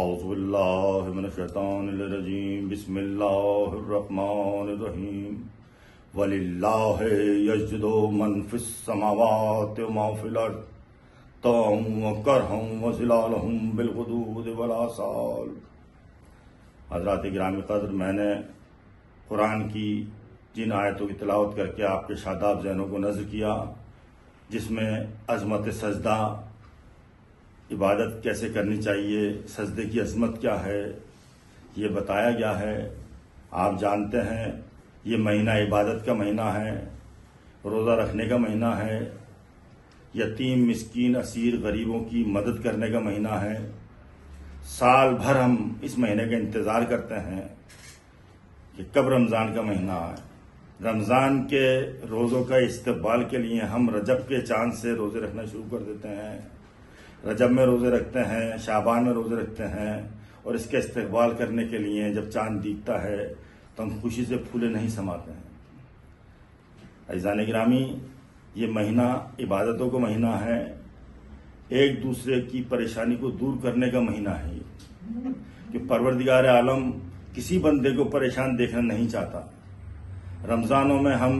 اعوذ باللہ من الشیطان الرجیم بسم اللہ الرحمن الرحیم وَلِلَّهِ يَسْجُدُ مَنْ فِي السَّمَاوَاتِ وَمَا فِي الْأَرْضِ طَوْعًا وَكَرْهًا وَظِلَالُهُم بِالْغُدُوِّ وَالْآصَالِ۔ حضرات گرامی قدر، میں نے قرآن کی جن آیتوں کی تلاوت کر کے آپ کے شاداب ذہنوں کو نذر کیا، جس میں عظمت سجدہ، عبادت کیسے کرنی چاہیے، سجدے کی عظمت کیا ہے، یہ بتایا گیا ہے۔ آپ جانتے ہیں یہ مہینہ عبادت کا مہینہ ہے، روزہ رکھنے کا مہینہ ہے، یتیم مسکین اسیر غریبوں کی مدد کرنے کا مہینہ ہے۔ سال بھر ہم اس مہینے کا انتظار کرتے ہیں کہ کب رمضان کا مہینہ آئے۔ رمضان کے روزوں کا استقبال کے لیے ہم رجب کے چاند سے روزے رکھنا شروع کر دیتے ہیں، رجب میں روزے رکھتے ہیں، شعبان میں روزے رکھتے ہیں، اور اس کے استقبال کرنے کے لیے جب چاند دیکھتا ہے تو ہم خوشی سے پھولے نہیں سماتے ہیں۔ عزیزان گرامی، یہ مہینہ عبادتوں کا مہینہ ہے، ایک دوسرے کی پریشانی کو دور کرنے کا مہینہ ہے، کہ پروردگار عالم کسی بندے کو پریشان دیکھنا نہیں چاہتا۔ رمضانوں میں ہم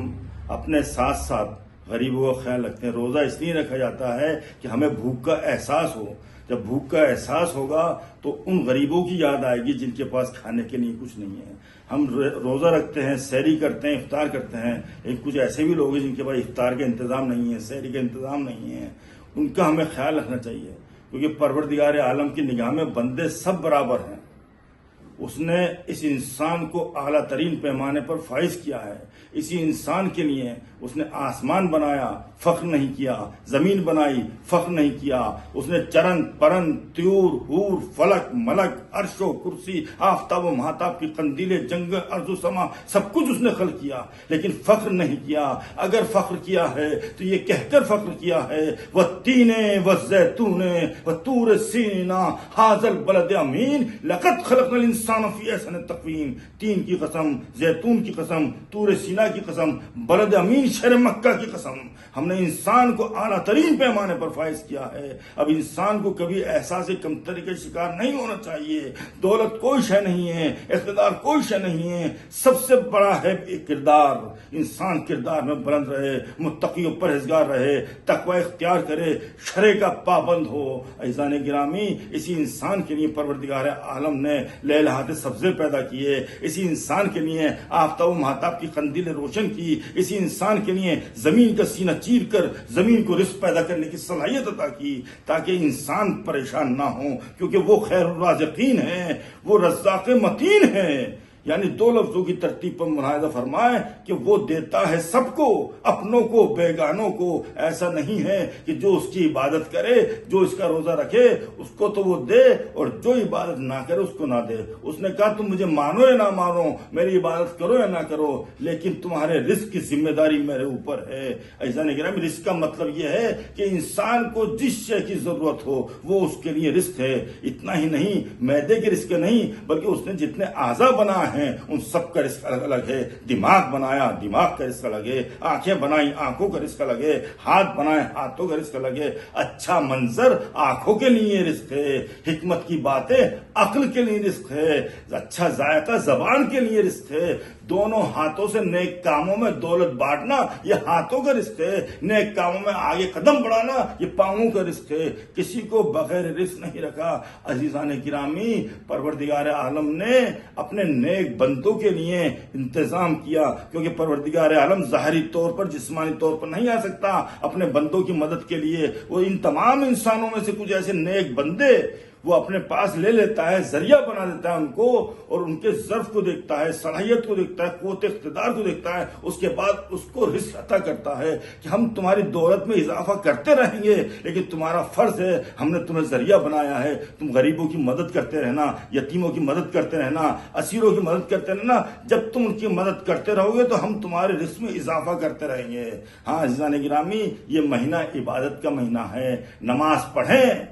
اپنے ساتھ ساتھ غریبوں کا خیال رکھتے ہیں۔ روزہ اس لیے رکھا جاتا ہے کہ ہمیں بھوک کا احساس ہو۔ جب بھوک کا احساس ہوگا تو ان غریبوں کی یاد آئے گی جن کے پاس کھانے کے لیے کچھ نہیں ہے۔ ہم روزہ رکھتے ہیں، سحری کرتے ہیں، افطار کرتے ہیں، لیکن کچھ ایسے بھی لوگ ہیں جن کے پاس افطار کا انتظام نہیں ہے، سحری کا انتظام نہیں ہے۔ ان کا ہمیں خیال رکھنا چاہیے، کیونکہ پروردگار عالم کی نگاہ میں بندے سب برابر ہیں۔ اس نے اس انسان کو اعلیٰ ترین پیمانے پر فائز کیا ہے۔ اسی انسان کے لیے اس نے آسمان بنایا، فخر نہیں کیا، زمین بنائی، فخر نہیں کیا۔ اس نے چرند پرند، طیور، حور، فلک، ملک، عرش و کرسی، آفتاب و مہتاب کی قندیلیں، جنگ، ارض و سما، سب کچھ اس نے خلق کیا، لیکن فخر نہیں کیا۔ اگر فخر کیا ہے تو یہ کہہ کر فخر کیا ہے، وَالتِّینِ وَالزَّیتُونِ وَطُورِ سِینَىٰ هَٰذَا الْبَلَدِ الْأَمِینِ لَقَدْ خَلَقْنَا الْإِنسَانَ فِی أَحْسَنِ تَقْوِیمٍ۔ تین کی قسم، زیتون کی قسم، طور سینا کی قسم، بلد امین شہر مکہ کی قسم، ہم نے انسان کو اعلیٰ ترین پیمانے پر فائز کیا ہے۔ اب انسان کو کبھی احساس کمتری کا شکار نہیں ہونا چاہیے۔ دولت کوئی شے نہیں ہے، اقتدار کوئی شے نہیں ہے، سب سے بڑا ہے کردار۔ انسان کردار میں بلند رہے، متقی و پرہیزگار رہے، تقوی اختیار کرے، شرع کا پابند ہو۔ عزیزان گرامی، اسی انسان کے لیے پروردگار عالم نے لیلہات سبزے پیدا کیے، اسی انسان کے لیے آفتاب و مہتاب کی قندیلیں روشن کی، اسی انسان کے لیے زمین کا سینہ چیر کر زمین کو رزق پیدا کرنے کی صلاحیت عطا کی، تاکہ انسان پریشان نہ ہو، کیونکہ وہ خیر الرازقین ہے، وہ رزاق متین ہے۔ یعنی دو لفظوں کی ترتیب پر ملاحظہ فرمائے کہ وہ دیتا ہے سب کو، اپنوں کو، بیگانوں کو۔ ایسا نہیں ہے کہ جو اس کی عبادت کرے، جو اس کا روزہ رکھے، اس کو تو وہ دے، اور جو عبادت نہ کرے اس کو نہ دے۔ اس نے کہا تم مجھے مانو یا نہ مانو، میری عبادت کرو یا نہ کرو، لیکن تمہارے رزق کی ذمہ داری میرے اوپر ہے۔ عزیزان گرامی، رزق کا مطلب یہ ہے کہ انسان کو جس شے کی ضرورت ہو وہ اس کے لیے رزق ہے۔ اتنا ہی نہیں، معدے کے رزق نہیں، بلکہ اس نے جتنے اعضاء بنا ہیں ان سب کا رزق الگ الگ ہے۔ دماغ بنایا، دماغ کا رزق الگ ہے، آنکھیں بنائی، آنکھوں کا رزق الگ ہے، ہاتھ بنائے، ہاتھوں کا رزق الگ ہے۔ اچھا منظر آنکھوں کے لیے رزق ہے، حکمت کی باتیں عقل کے لیے رزق ہے، اچھا ذائقہ زبان کے لیے رزق ہے۔ دونوں ہاتھوں سے نیک کاموں میں دولت بانٹنا یہ ہاتھوں کا رزق ہے، نیک کاموں میں آگے قدم بڑھانا یہ پاؤں کا رزق ہے۔ کسی کو بغیر رزق نہیں رکھا۔ عزیزان گرامی، پروردگار عالم نے اپنے نیک بندوں کے لیے انتظام کیا، کیونکہ پروردگار عالم ظاہری طور پر، جسمانی طور پر نہیں آ سکتا اپنے بندوں کی مدد کے لیے۔ وہ ان تمام انسانوں میں سے کچھ ایسے نیک بندے وہ اپنے پاس لے لیتا ہے، ذریعہ بنا دیتا ہے ان کو، اور ان کے ظرف کو دیکھتا ہے، صلاحیت کو دیکھتا ہے، قوت اقتدار کو دیکھتا ہے، اس کے بعد اس کو رزق عطا کرتا ہے کہ ہم تمہاری دولت میں اضافہ کرتے رہیں گے، لیکن تمہارا فرض ہے، ہم نے تمہیں ذریعہ بنایا ہے، تم غریبوں کی مدد کرتے رہنا، یتیموں کی مدد کرتے رہنا، اسیروں کی مدد کرتے رہنا۔ جب تم ان کی مدد کرتے رہو گے تو ہم تمہارے رزق میں اضافہ کرتے رہیں گے۔ ہاں عزیزان گرامی، یہ مہینہ عبادت کا مہینہ ہے۔ نماز پڑھیں،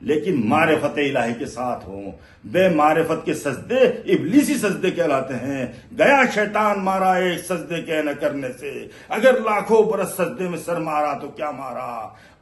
لیکن معرفت الہی کے ساتھ ہوں۔ بے معرفت کے سجدے ابلیسی سجدے کہلاتے ہیں۔ گیا شیطان مارا ایک سجدے کے نہ کرنے سے، اگر لاکھوں برس سجدے میں سر مارا تو کیا مارا۔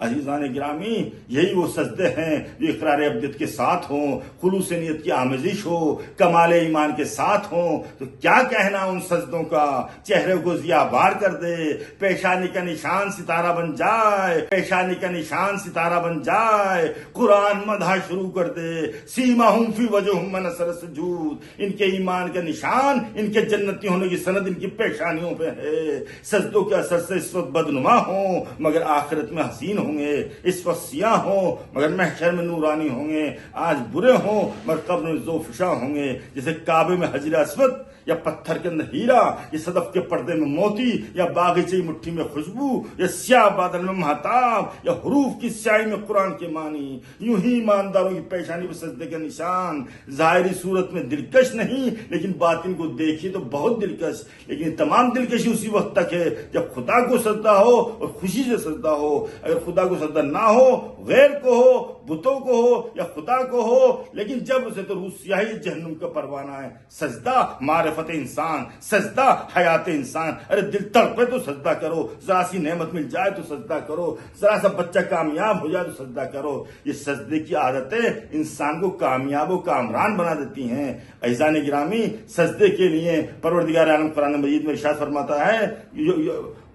عزیزان گرامی، یہی وہ سجدے ہیں جو اقرار ابدیت کے ساتھ ہوں، خلوص نیت کی آمیزش ہو، کمال ایمان کے ساتھ ہوں۔ تو کیا کہنا ان سجدوں کا، چہرے کو ضیاء بار کر دے، پیشانی کا نشان ستارہ بن جائے، پیشانی کا نشان ستارہ بن جائے، قرآن مدح شروع کر دے، سیماہم فی وجوہہم من اثر السجود، ان کے ایمان کا نشان، ان کے جنتی ہونے کی سند ان کی پیشانیوں پہ ہے۔ سجدوں کے اثر سے اس وقت بدنما ہوں مگر آخرت میں حسین ہوں گے، اس وقت سیاہ ہوں مگر محشر میں نورانی ہوں گے، آج برے ہوں مگر قبر میں ذوفشاں ہوں گے۔ جیسے کعبے میں حجر اسود یا پتھر کے اندر ہیرا، یا صدف کے پردے میں موتی، یا باغیچے کی مٹھی میں خوشبو، یا سیاہ بادل میں مہتاب، یا حروف کی سیاہی میں قرآن کے معنی، یوں ہی ایمانداروں کی پیشانی پر سجدے کا نشان ظاہری صورت میں دلکش نہیں لیکن باطن کو دیکھیے تو بہت دلکش۔ لیکن تمام دلکشی اسی وقت تک ہے جب خدا کو سجدہ ہو اور خوشی سے سجدہ ہو۔ اگر خدا کو سجدہ نہ ہو، غیر کو ہو، بتوں کو ہو یا خدا کو ہو، لیکن جب اسے تو روح سیاہی جہنم کا پروانہ ہے۔ سجدہ معرفت انسان، سجدہ حیات انسان۔ ارے دل تڑپے تو سجدہ کرو، ذرا سی نعمت مل جائے تو سجدہ کرو، ذرا سا بچہ کامیاب ہو جائے تو سجدہ کرو۔ یہ سجدے کی عادتیں انسان کو کامیاب و کامران بنا دیتی ہیں۔ عزیزان گرامی، سجدے کے لیے پروردگار عالم قرآن مجید میں ارشاد فرماتا ہے،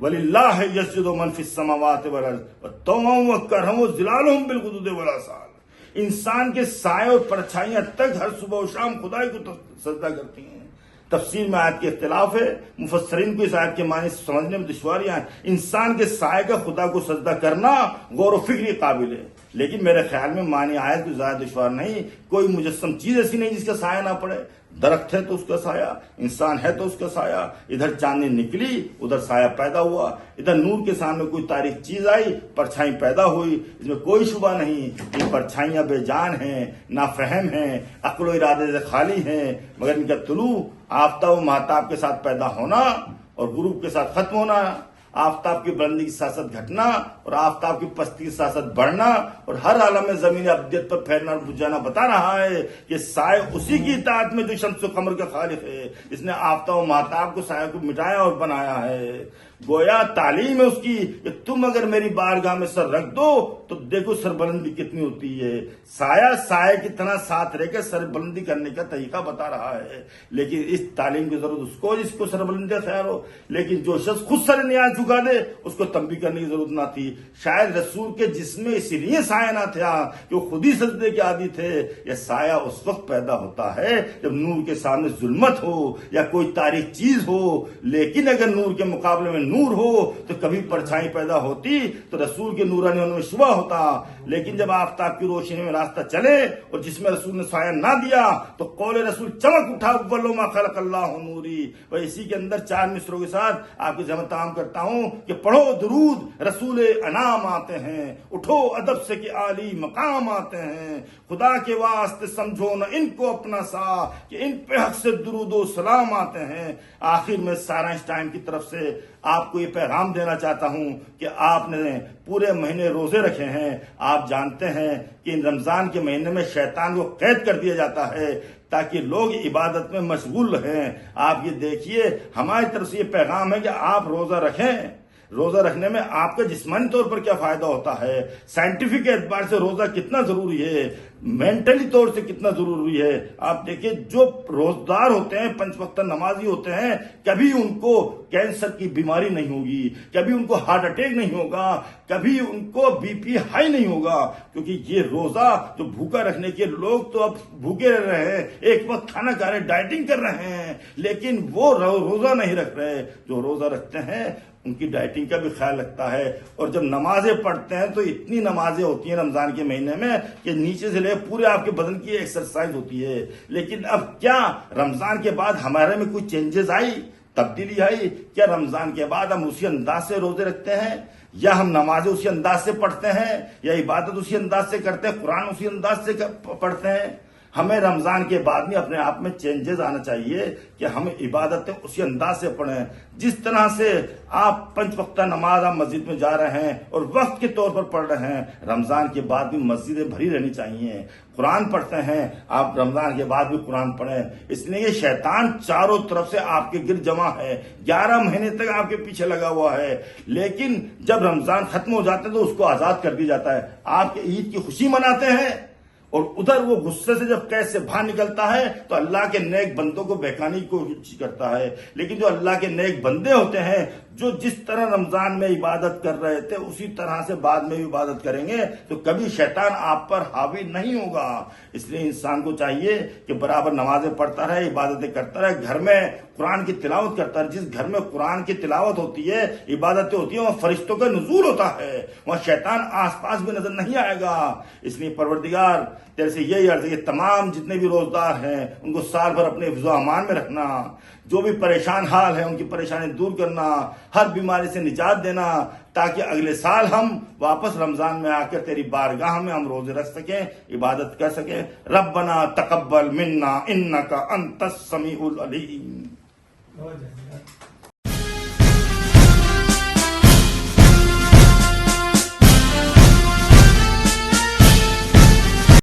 وَلِلَّهِ يَسْجُدُ مَن فِي السَّمَاوَاتِ وَالْأَرْضِ وَالطَّوْعُ وَالْكَرْهُ وَظِلَالُهُم بِالْغُدُوِّ وَالْآصَالِ۔ انسان کے سائے اور پرچھائیاں تک ہر صبح و شام خدائی کو سجدہ کرتی ہیں۔ تفسیر میں آیت کے اختلاف ہے، مفسرین کو اس آیت کے معنی سمجھنے میں دشواریاں ہیں۔ انسان کے سائے کا خدا کو سجدہ کرنا غور و فکر قابل ہے، لیکن میرے خیال میں معنی آیت کو زیادہ دشوار نہیں۔ کوئی مجسم چیز ایسی نہیں جس کا سایہ نہ پڑے۔ درخت ہے تو اس کا سایہ، انسان ہے تو اس کا سایہ۔ ادھر چاندنی نکلی ادھر سایہ پیدا ہوا، ادھر نور کے سامنے کوئی تاریک چیز آئی پرچھائی پیدا ہوئی۔ اس میں کوئی شبہ نہیں، یہ پرچھائیاں بے جان ہیں، نافہم ہیں، عقل و ارادے سے خالی ہیں، مگر ان کا طلوع آفتاب و مہتاب کے ساتھ پیدا ہونا اور غروب کے ساتھ ختم ہونا، آفتاب کی بلندی کے ساتھ ساتھ گھٹنا اور آفتاب کی پستی کے ساتھ ساتھ بڑھنا اور ہر عالم میں زمین ابدیت پر پھیلنا اور بجھ جانا بتا رہا ہے کہ سائے اسی کی اطاعت میں جو شمس و قمر کا خالق ہے، جس نے آفتاب و مہتاب کو سائے کو مٹایا اور بنایا ہے۔ گویا تعلیم ہے اس کی کہ تم اگر میری بارگاہ میں سر رکھ دو تو دیکھو سر بلندی کتنی ہوتی ہے۔ سایہ سائے کی طرح ساتھ رہ کے سر بلندی کرنے کا طریقہ بتا رہا ہے، لیکن اس تعلیم کی ضرورت اس کو جس کو سر بلندی کا خیال ہو، لیکن جو شخص خود سر نیاز جھکا دے اس کو تنبیہ کرنے کی ضرورت نہ تھی۔ شاید رسول کے جسم میں اسی لیے سایہ نہ تھا کہ وہ خود ہی سجدے کے عادی تھے۔ یہ سایہ اس وقت پیدا ہوتا ہے جب نور کے سامنے ظلمت ہو یا کوئی تاریک چیز ہو، لیکن اگر نور کے مقابلے میں نور ہو تو کبھی پرچھائی پیدا ہوتی تو رسول کے نورانی ہونے میں شبہ ہوتا۔ لیکن جب آفتاب کی روشنی میں راستہ چلے اور جس میں رسول نے سایہ نہ دیا تو قول رسول چمک اٹھا، اولو ما خلق اللہ نوری۔ اور اسی کے اندر 4 مصروں کے ساتھ آپ کی زحمت تمام کرتا ہوں کہ پڑھو درود، رسول انعام آتے ہیں، اٹھو ادب سے کہ عالی مقام آتے ہیں، خدا کے واسطے سمجھو نہ ان کو اپنا سا کہ ان پہ حق سے درود و سلام آتے ہیں۔ آخر میں سارا ٹائم کی طرف سے آپ کو یہ پیغام دینا چاہتا ہوں کہ آپ نے پورے مہینے روزے رکھے ہیں۔ آپ جانتے ہیں کہ ان رمضان کے مہینے میں شیطان کو قید کر دیا جاتا ہے تاکہ لوگ عبادت میں مشغول رہیں۔ آپ یہ دیکھیے، ہماری طرف سے یہ پیغام ہے کہ آپ روزہ رکھیں۔ روزہ رکھنے میں آپ کا جسمانی طور پر کیا فائدہ ہوتا ہے، سائنٹیفک اعتبار سے روزہ کتنا ضروری ہے، مینٹلی طور سے کتنا ضروری ہے۔ آپ دیکھیں جو روزدار ہوتے ہیں، 5 وقتہ نمازی ہوتے ہیں، کبھی ان کو کینسر کی بیماری نہیں ہوگی، کبھی ان کو ہارٹ اٹیک نہیں ہوگا، کبھی ان کو بی پی ہائی نہیں ہوگا، کیونکہ یہ روزہ جو بھوکا رکھنے کے لوگ تو اب بھوکے رہ رہے ہیں، ایک وقت کھانا کھا رہے، ڈائٹنگ کر رہے ہیں، لیکن وہ روزہ نہیں رکھ رہے۔ جو روزہ رکھتے ہیں ان کی ڈائٹنگ کا بھی خیال رکھتا ہے، اور جب نمازیں پڑھتے ہیں تو اتنی نمازیں ہوتی ہیں رمضان کے مہینے میں کہ نیچے سے لے پورے آپ کے بدن کی ایکسرسائز ہوتی ہے۔ لیکن اب کیا رمضان کے بعد ہمارے میں کوئی چینجز آئی، تبدیلی آئی؟ کیا رمضان کے بعد ہم اسی انداز سے روزے رکھتے ہیں، یا ہم نمازیں اسی انداز سے پڑھتے ہیں، یا عبادت اسی انداز سے کرتے ہیں، قرآن اسی انداز سے پڑھتے ہیں؟ ہمیں رمضان کے بعد میں اپنے آپ میں چینجز آنا چاہیے کہ ہم عبادتیں اسی انداز سے پڑھیں جس طرح سے آپ 5 وقتہ نماز آپ مسجد میں جا رہے ہیں اور وقت کے طور پر پڑھ رہے ہیں، رمضان کے بعد بھی مسجدیں بھری رہنی چاہیے۔ قرآن پڑھتے ہیں آپ، رمضان کے بعد بھی قرآن پڑھیں، اس لیے یہ شیطان چاروں طرف سے آپ کے گرد جمع ہے، 11 مہینے تک آپ کے پیچھے لگا ہوا ہے، لیکن جب رمضان ختم ہو جاتا ہے تو اس کو آزاد کر دیا جاتا ہے۔ آپ کے عید کی خوشی مناتے ہیں اور ادھر وہ غصے سے جب قید سے باہر نکلتا ہے تو اللہ کے نیک بندوں کو بہکانے کی کوشش کرتا ہے۔ لیکن جو اللہ کے نیک بندے ہوتے ہیں، جو جس طرح رمضان میں عبادت کر رہے تھے اسی طرح سے بعد میں بھی عبادت کریں گے تو کبھی شیطان آپ پر حاوی نہیں ہوگا۔ اس لیے انسان کو چاہیے کہ برابر نمازیں پڑھتا رہے، عبادتیں کرتا رہے، گھر میں قرآن کی تلاوت کرتا رہے۔ جس گھر میں قرآن کی تلاوت ہوتی ہے، عبادتیں ہوتی ہیں، وہاں فرشتوں کا نزول ہوتا ہے، وہاں شیطان آس پاس بھی نظر نہیں آئے گا۔ اس لیے پروردگار تیرے سے یہی عرض ہے کہ تمام جتنے بھی روزدار ہیں ان کو سال بھر اپنے حفظ و امان میں رکھنا، جو بھی پریشان حال ہیں ان کی پریشانی دور کرنا، ہر بیماری سے نجات دینا، تاکہ اگلے سال ہم واپس رمضان میں آ کر تیری بارگاہ میں ہم روزے رکھ سکیں، عبادت کر سکیں۔ ربنا تقبل منا انک انت السمیع العلیم۔